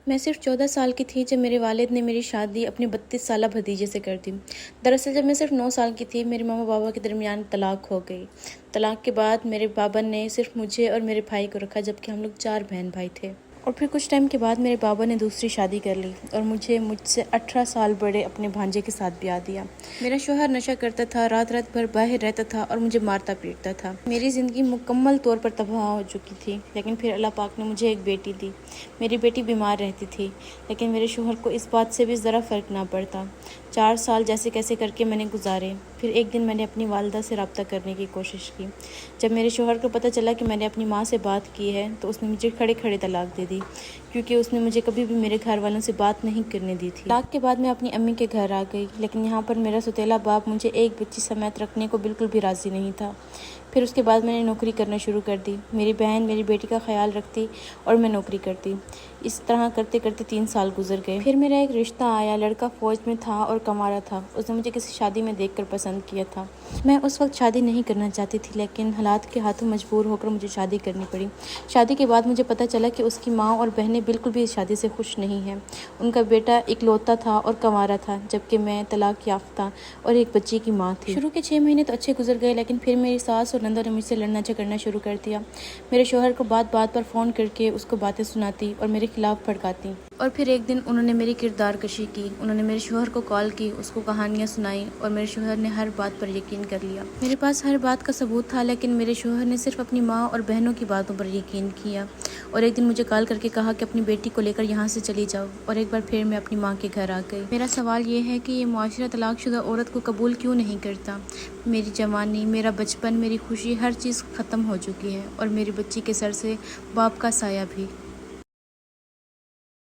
میں صرف 14 سال کی تھی جب میرے والد نے میری شادی اپنے 32 سالہ بھتیجے سے کر دی۔ دراصل جب میں صرف 9 سال کی تھی میرے ماما بابا کے درمیان طلاق ہو گئی۔ طلاق کے بعد میرے بابا نے صرف مجھے اور میرے بھائی کو رکھا، جبکہ ہم لوگ 4 بہن بھائی تھے۔ اور پھر کچھ ٹائم کے بعد میرے بابا نے دوسری شادی کر لی اور مجھے مجھ سے 18 سال بڑے اپنے بھانجے کے ساتھ بیاہ دیا۔ میرا شوہر نشہ کرتا تھا، رات رات بھر باہر رہتا تھا اور مجھے مارتا پیٹتا تھا۔ میری زندگی مکمل طور پر تباہ ہو چکی تھی، لیکن پھر اللہ پاک نے مجھے ایک بیٹی دی۔ میری بیٹی بیمار رہتی تھی، لیکن میرے شوہر کو اس بات سے بھی ذرا فرق نہ پڑتا۔ 4 سال جیسے کیسے کر کے میں نے گزارے۔ پھر ایک دن میں نے اپنی والدہ سے رابطہ کرنے کی کوشش کی۔ جب میرے شوہر کو پتہ چلا کہ میں نے اپنی ماں سے بات کی ہے تو اس نے مجھے کھڑے کھڑے طلاق دے دی، کیونکہ اس نے مجھے کبھی بھی میرے گھر والوں سے بات نہیں کرنے دی تھی۔ طلاق کے بعد میں اپنی امی کے گھر آ گئی، لیکن یہاں پر میرا سوتیلا باپ مجھے ایک بچی سمیت رکھنے کو بالکل بھی راضی نہیں تھا۔ پھر اس کے بعد میں نے نوکری کرنا شروع کر دی۔ میری بہن میری بیٹی کا خیال رکھتی اور میں نوکری کرتی۔ اس طرح کرتے کرتے 3 سال گزر گئے۔ پھر میرا ایک رشتہ آیا، لڑکا فوج میں تھا اور کما رہا تھا۔ اس نے مجھے کسی شادی میں دیکھ کر پسند کیا تھا۔ میں اس وقت شادی نہیں کرنا چاہتی تھی، لیکن حالات کے ہاتھوں مجبور ہو کر مجھے شادی کرنی پڑی۔ شادی کے بعد مجھے پتہ چلا کہ اس کی ماں اور بہنیں بالکل بھی اس شادی سے خوش نہیں ہیں۔ ان کا بیٹا اکلوتا تھا اور کنوارا تھا، جبکہ میں طلاق یافتہ اور ایک بچی کی ماں تھی۔ شروع کے 6 مہینے تو اچھے گزر گئے، لیکن پھر میری ساس اور نندوں نے مجھ سے لڑنا جھگڑنا شروع کر دیا۔ میرے شوہر کو بات بات پر فون کر کے اس کو باتیں سناتی اور میرے خلاف بھڑکاتی۔ اور پھر ایک دن انہوں نے میری کردار کشی کی۔ انہوں نے میرے شوہر کو کال کی، اس کو کہانیاں سنائیں اور میرے شوہر نے ہر بات پر یقین کر لیا۔ میرے پاس ہر بات کا ثبوت تھا، لیکن میرے شوہر نے صرف اپنی ماں اور بہنوں کی باتوں پر یقین کیا۔ اور ایک دن مجھے کال کر کے کہا کہ اپنی بیٹی کو لے کر یہاں سے چلی جاؤ، اور ایک بار پھر میں اپنی ماں کے گھر آ گئی۔ میرا سوال یہ ہے کہ یہ معاشرہ طلاق شدہ عورت کو قبول کیوں نہیں کرتا؟ میری جوانی، میرا بچپن، میری خوشی، ہر چیز ختم ہو چکی ہے، اور میری بچی کے سر سے باپ کا سایہ بھی۔